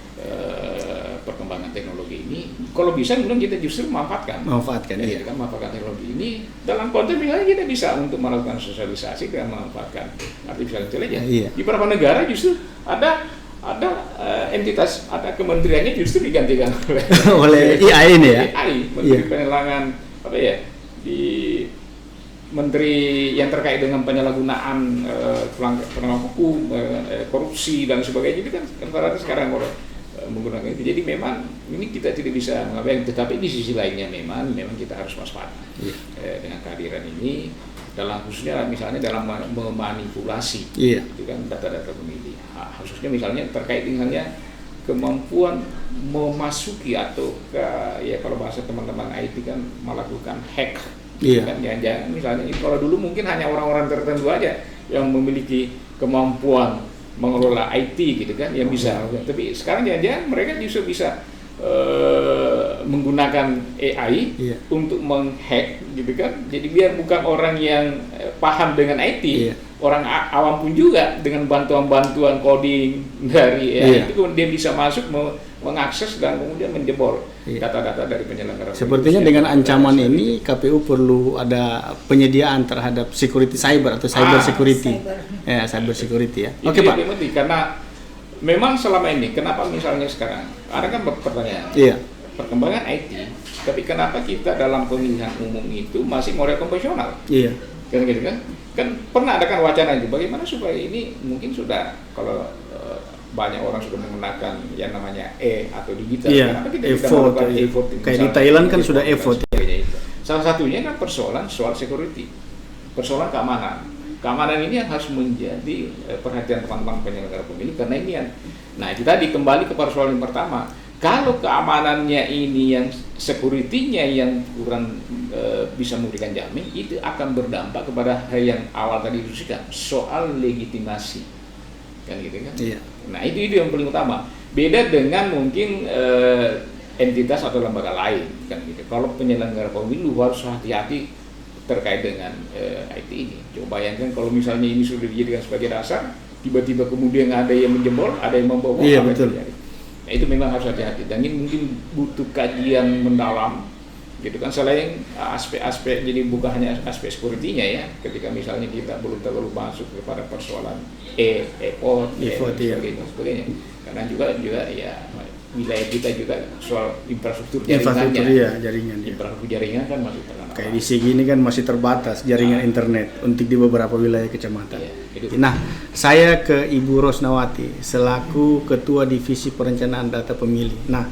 perkembangan teknologi ini. Kalau bisa kemudian kita justru memanfaatkan teknologi ini dalam konteks misalnya kita bisa untuk melakukan sosialisasi dan memanfaatkan artificial intelligence. Di beberapa negara justru ada entitas, ada kementeriannya justru digantikan oleh AI ini ya. Menteri Penerangan di menteri yang terkait dengan penyalahgunaan pelanggaran hukum, korupsi dan sebagainya itu kan rata-rata sekarang menggunakan itu. Jadi memang ini kita tidak bisa mengabaikan, tetapi di sisi lainnya memang kita harus waspada dengan kehadiran ini. dalam khususnya misalnya dalam memanipulasi gitu kan data-data pemilih. Khususnya misalnya terkait dengannya kemampuan memasuki atau ya kalau bahasa teman-teman IT kan melakukan hack. Kan jangan misalnya kalau dulu mungkin hanya orang-orang tertentu aja yang memiliki kemampuan mengelola IT gitu kan yang bisa, tapi sekarang jangan-jangan mereka justru bisa menggunakan AI untuk menghack gitu kan. Jadi biar bukan orang yang paham dengan IT, orang awam pun juga dengan bantuan-bantuan coding dari AI itu dia bisa masuk mengakses dan kemudian menjebol data-data dari penyelenggara. Sepertinya dengan ancaman ini KPU perlu ada penyediaan terhadap security cyber atau cyber security. Cyber security ya. Oke, Pak. Karena memang selama ini kenapa misalnya sekarang ada kan pertanyaan perkembangan IT, tapi kenapa kita dalam pemilihan umum itu masih model konvensional? Kan gitu kan pernah ada kan wacana itu bagaimana supaya ini mungkin sudah kalau banyak orang sudah menggunakan yang namanya atau digital, kenapa kita tidak melakukan e-voting? Kayak di Thailand kan sudah e-voting. Salah satunya kan soal security, persoalan keamanan. Keamanan ini yang harus menjadi perhatian teman-teman penyelenggara pemilu, karena ini yang, nah itu tadi kembali ke persoalan yang pertama. Kalau keamanannya ini yang security-nya yang kurang bisa memberikan jamin, itu akan berdampak kepada hal yang awal tadi diskusikan, soal legitimasi. Kan gitu kan? Nah itu yang paling utama. Beda dengan mungkin entitas atau lembaga lain kan gitu. Kalau penyelenggara pemilu harus hati-hati terkait dengan IT ini. Coba bayangkan kalau misalnya ini sudah dijadikan sebagai dasar, tiba-tiba kemudian ada yang menjebol, ada yang membobol, betul. Nah itu memang harus hati-hati dan ini mungkin butuh kajian mendalam gitu kan, selain aspek-aspek, jadi bukan hanya aspek security-nya ya, ketika misalnya kita belum terlalu masuk kepada persoalan e-vote sebagainya, karena juga ya wilayah kita juga soal infrastruktur jaringan. Infrastruktur jaringan kan masih terkenal. Kayak di Sigi ini kan masih terbatas jaringan internet untuk di beberapa wilayah kecamatan. Nah, saya ke Ibu Rosnawati selaku Ketua Divisi Perencanaan Data Pemilih. Nah,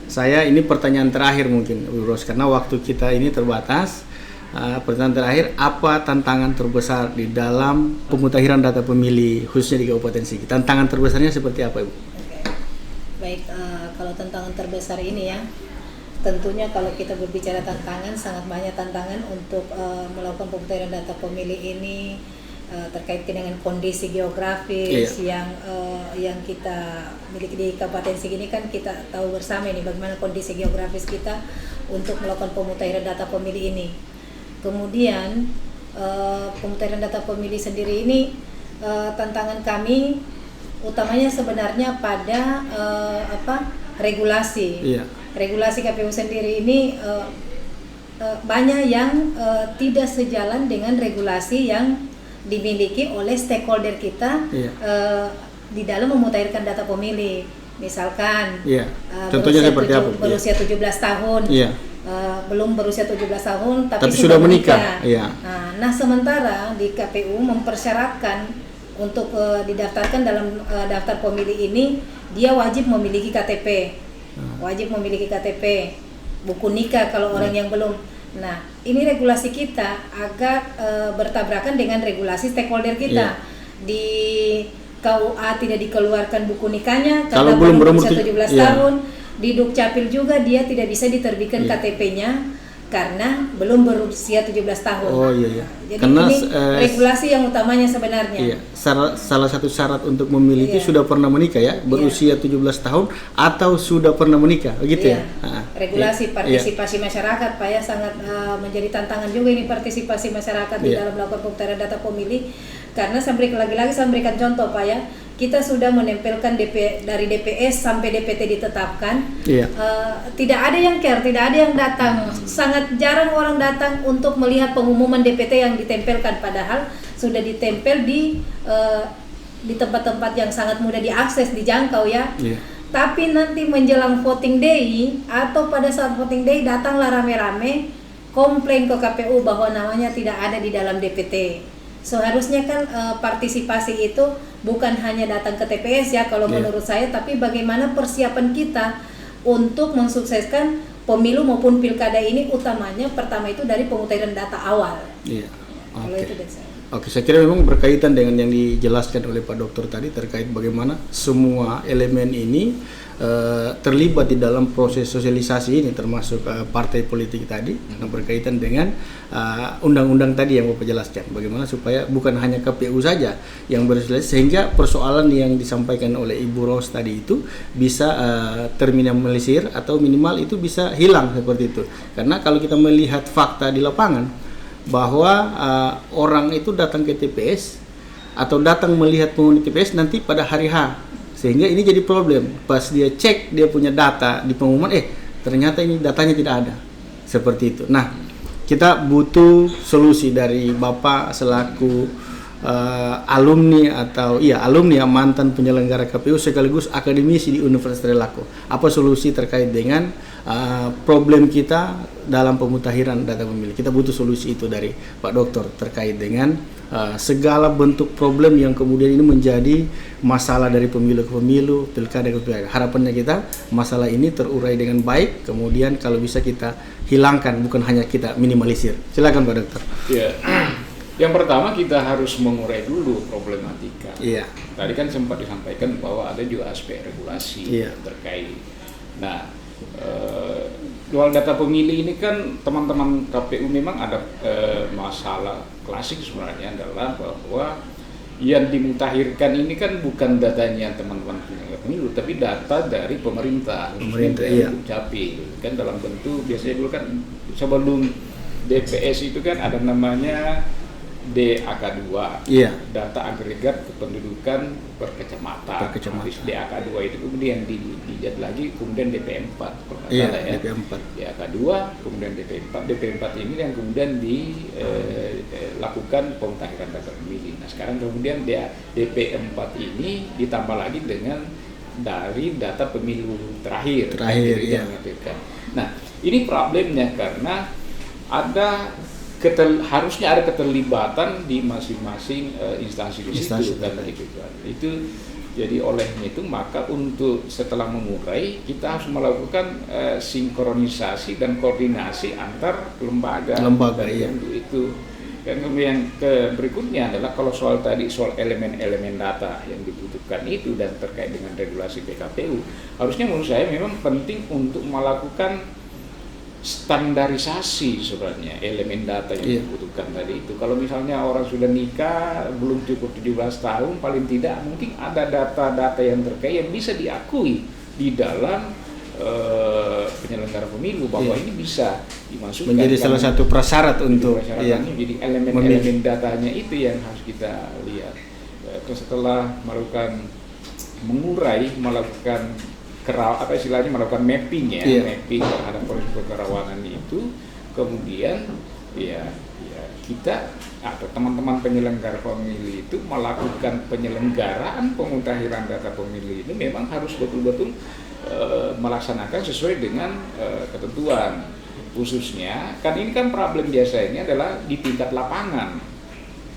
saya ini pertanyaan terakhir mungkin Bu Ros, karena waktu kita ini terbatas. Pertanyaan terakhir, apa tantangan terbesar di dalam pemutakhiran data pemilih khususnya di Kabupaten Sigi? Tantangan terbesarnya seperti apa, Ibu? Baik, kalau tantangan terbesar ini ya, tentunya kalau kita berbicara tantangan, sangat banyak tantangan untuk melakukan pemutakhiran data pemilih ini terkait dengan kondisi geografis yang kita miliki di Kabupaten Sigi ini. Kan kita tahu bersama ini bagaimana kondisi geografis kita untuk melakukan pemutakhiran data pemilih ini. Kemudian pemutakhiran data pemilih sendiri ini tantangan kami utamanya sebenarnya pada regulasi. Regulasi KPU sendiri ini banyak yang tidak sejalan dengan regulasi yang dimiliki oleh stakeholder kita di dalam memutakhirkan data pemilih. Misalkan contohnya seperti apa? Berusia 17 tahun, belum berusia 17 tahun tapi sudah menikah. Nah, sementara di KPU mempersyaratkan untuk didaftarkan dalam daftar pemilih ini dia wajib memiliki KTP. Buku nikah kalau orang yang belum. Nah, ini regulasi kita agak bertabrakan dengan regulasi stakeholder kita. Di KUA tidak dikeluarkan buku nikahnya karena belum berusia 17 tahun. Di Dukcapil juga dia tidak bisa diterbitkan KTP-nya karena belum berusia 17 tahun. Jadi karena ini regulasi yang utamanya sebenarnya. Salah satu syarat untuk memiliki sudah pernah menikah ya, berusia 17 tahun atau sudah pernah menikah, begitu ya. Regulasi partisipasi masyarakat, Pak ya, sangat menjadi tantangan juga ini partisipasi masyarakat di dalam melakukan pemutakhiran data pemilih. Karena lagi-lagi saya memberikan contoh, Pak ya. Kita sudah menempelkan dari DPS sampai DPT ditetapkan. Tidak ada yang care, tidak ada yang datang. Sangat jarang orang datang untuk melihat pengumuman DPT yang ditempelkan, padahal sudah ditempel di tempat-tempat yang sangat mudah diakses, dijangkau ya. Tapi nanti menjelang voting day atau pada saat voting day datanglah rame-rame komplain ke KPU bahwa namanya tidak ada di dalam DPT. Seharusnya kan partisipasi itu bukan hanya datang ke TPS ya kalau menurut saya, tapi bagaimana persiapan kita untuk mensukseskan pemilu maupun pilkada ini, utamanya pertama itu dari pemutakhiran data awal. Kalau itu biasa. Oke, saya kira memang berkaitan dengan yang dijelaskan oleh Pak Dokter tadi terkait bagaimana semua elemen ini terlibat di dalam proses sosialisasi ini, termasuk partai politik tadi, yang berkaitan dengan undang-undang tadi yang Bapak jelaskan. Bagaimana supaya bukan hanya KPU saja yang bersosialisasi, sehingga persoalan yang disampaikan oleh Ibu Ros tadi itu bisa terminimalisir atau minimal itu bisa hilang seperti itu. Karena kalau kita melihat fakta di lapangan, bahwa orang itu datang ke TPS atau datang melihat penghuni TPS nanti pada hari H, sehingga ini jadi problem. Pas dia cek dia punya data di pengumuman, ternyata ini datanya tidak ada, seperti itu. Nah, kita butuh solusi dari Bapak selaku alumni atau alumni yang mantan penyelenggara KPU sekaligus akademisi di Universitas Trisakti. Apa solusi terkait dengan problem kita dalam pemutahiran data pemilih? Kita butuh solusi itu dari Pak Dokter terkait dengan segala bentuk problem yang kemudian ini menjadi masalah dari pemilu ke pemilu, pilkada ke pilkada. Harapannya kita masalah ini terurai dengan baik, kemudian kalau bisa kita hilangkan, bukan hanya kita minimalisir. Silakan Pak Dokter. Ya. Yang pertama kita harus mengurai dulu problematika. Iya. Tadi kan sempat disampaikan bahwa ada juga aspek regulasi terkait. Nah, soal data pemilih ini kan teman-teman KPU memang ada masalah klasik sebenarnya adalah bahwa yang dimutakhirkan ini kan bukan datanya teman-teman pemilu, tapi data dari pemerintah dari Dukcapil. Kan dalam bentuk biasanya dulu kan sebelum DPS itu kan ada namanya DAK2, data agregat kependudukan per kecamatan. DAK2 itu kemudian dijad lagi, kemudian DP4, DP4. DAK2, kemudian DP4. DP4 ini yang kemudian dilakukan pemutakhiran data pemilih. Nah, sekarang kemudian DP4 ini ditambah lagi dengan dari data pemilu terakhir. Nah, ini problemnya karena harusnya ada keterlibatan di masing-masing instansi di situ dan itu jadi olehnya itu maka untuk setelah mengurai kita harus melakukan sinkronisasi dan koordinasi antar lembaga itu. Dan kemudian berikutnya adalah kalau soal elemen-elemen data yang dibutuhkan itu dan terkait dengan regulasi PKPU, harusnya menurut saya memang penting untuk melakukan standarisasi sebenarnya elemen data yang dibutuhkan tadi itu. Kalau misalnya orang sudah nikah belum cukup 17 tahun, paling tidak mungkin ada data-data yang terkait yang bisa diakui di dalam penyelenggara pemilu bahwa ini bisa dimasukkan menjadi salah satu prasyarat untuk jadi elemen-elemen datanya itu yang harus kita lihat. Setelah melakukan melakukan mapping mapping terhadap risiko kerawanan itu, kemudian kita atau teman-teman penyelenggara pemilih itu melakukan penyelenggaraan pemutakhiran data pemilih ini memang harus betul-betul melaksanakan sesuai dengan ketentuan. Khususnya kan ini kan problem biasanya adalah di tingkat lapangan.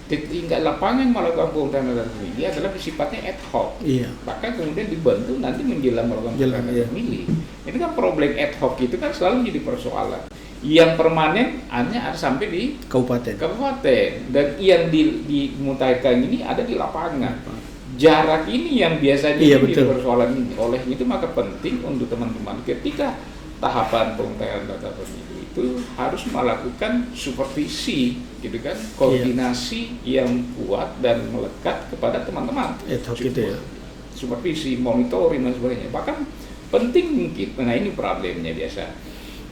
Tingkat lapangan melakukan pemutakhiran data pemilih adalah sifatnya ad hoc. Bahkan kemudian dibantu nanti menjelang melakukan pemutakhiran data pemilih. Ini kan problem ad hoc itu kan selalu jadi persoalan. Yang permanen hanya ada sampai di kabupaten dan yang dimutakhirkan ini ada di lapangan. Jarak ini yang biasanya jadi persoalan ini. Oleh itu maka penting untuk teman-teman ketika tahapan pemutakhiran data pemilih itu harus melakukan supervisi, gitu kan, koordinasi yang kuat dan melekat kepada teman-teman. Supervisi, monitoring dan sebagainya. Bahkan penting mungkin, nah ini problemnya biasa,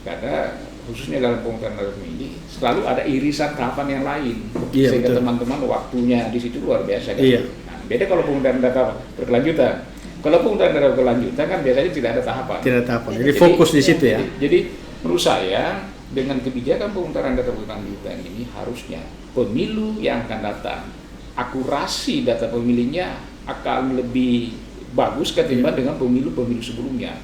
karena khususnya dalam pemutakhiran data pemilih selalu ada irisan tahapan yang lain, sehingga teman-teman waktunya di situ luar biasa. Kan? Nah, beda kalau pemutakhiran data berkelanjutan. Kalau pemutakhiran data berkelanjutan kan biasanya tidak ada tahapan. Jadi fokus di situ ya. Jadi menurut saya dengan kebijakan pemutakhiran data berkelanjutan ini harusnya pemilu yang akan datang akurasi data pemilihnya akan lebih bagus ketimbang dengan pemilu-pemilu sebelumnya.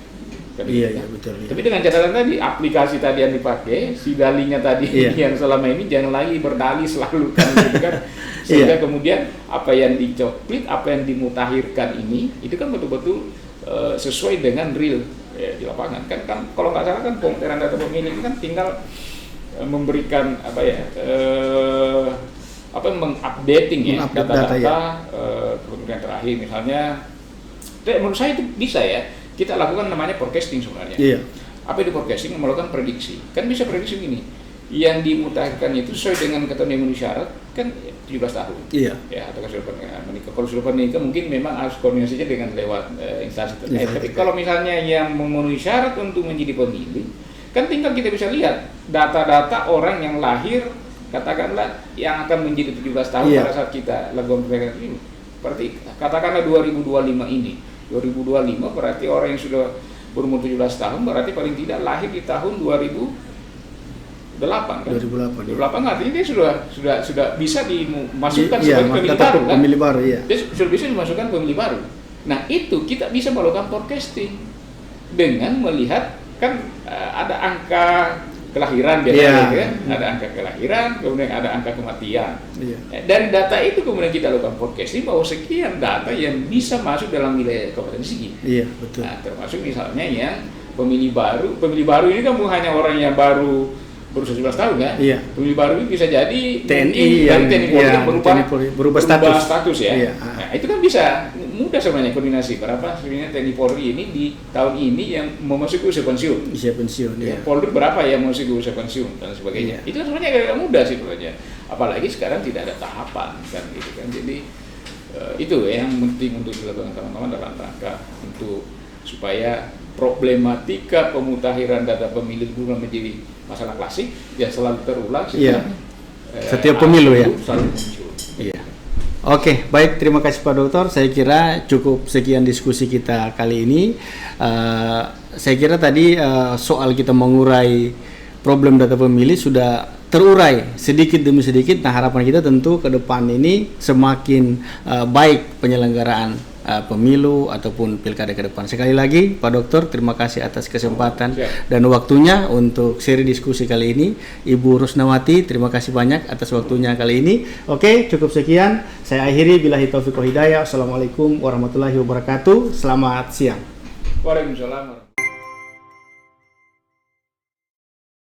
Betul. Tapi dengan catatan tadi, aplikasi tadi yang dipakai, si dalinya tadi yang selama ini jangan lagi berdali selalu kan, gitu kan. Sehingga kemudian apa yang dicoplit, apa yang dimutakhirkan ini, itu kan betul-betul sesuai dengan real di lapangan. Kan kalau nggak salah kan pemutakhiran data pemilih itu kan tinggal memberikan mengupdating ya data-data ya. Kemudian terakhir misalnya, menurut saya itu bisa ya kita lakukan namanya forecasting sebenarnya. Iya. Apa itu forecasting? Melakukan prediksi. Kan bisa prediksi gini, yang dimutakhirkan itu sesuai dengan ketentuan yang memenuhi syarat kan 17 tahun. Iya. Ya, atau sudah pernah menikah. Kalau sudah pernah nikah mungkin memang harus koordinasinya dengan lewat instansi terkait. Tapi kalau misalnya yang memenuhi syarat untuk menjadi pemilih, kan tinggal kita bisa lihat data-data orang yang lahir katakanlah yang akan menjadi 17 tahun pada saat kita lakukan perbaikan ini. Berarti katakanlah 2025 ini. 2025 berarti orang yang sudah berumur 17 tahun berarti paling tidak lahir di tahun 2008 kan? 2008 artinya dia sudah bisa dimasukkan sebagai pemilih baru kan? Pemilih baru, iya. Dia sudah bisa dimasukkan pemilih baru. Nah itu kita bisa melakukan forecasting dengan melihat kan ada angka kelahiran biasanya kan? Ada angka kelahiran, kemudian ada angka kematian. Dari data itu kemudian kita lakukan forecasting bahwa sekian data yang bisa masuk dalam wilayah Kabupaten Sigi. Iya, betul. Nah, termasuk misalnya yang pemilih baru ini kan bukan hanya orang yang baru berusia 17 tahun kan? Iya. Pemilih baru ini bisa jadi TNI yang berubah status ya. Iya. Nah, itu kan bisa mudah sebenarnya koordinasi. Berapa sebenarnya TNI Polri ini di tahun ini yang memasuki usia pensiun. Usia pensiun ya. Polri berapa yang memasuki usia pensiun dan sebagainya. Itu sebenarnya agak mudah sih sebenarnya. Apalagi sekarang tidak ada tahapan kan gitu kan. Jadi itu yang penting untuk dilakukan teman-teman dalam rangka untuk supaya problematika pemutakhiran data pemilih bukan menjadi masalah klasik yang selalu terulang setiap pemilu ya. Selalu muncul. Iya. Oke, baik, terima kasih Pak Dokter. Saya kira cukup sekian diskusi kita kali ini. Saya kira tadi soal kita mengurai problem data pemilih sudah terurai sedikit demi sedikit. Nah, harapan kita tentu ke depan ini semakin baik penyelenggaraan pemilu ataupun pilkada ke depan. Sekali lagi Pak Dokter, terima kasih atas kesempatan dan waktunya untuk seri diskusi kali ini. Ibu Rusnawati, terima kasih banyak atas waktunya kali ini. Oke, cukup sekian. Saya akhiri, billahi taufiq wal hidayah. Assalamualaikum warahmatullahi wabarakatuh. Selamat siang. Waalaikumsalam.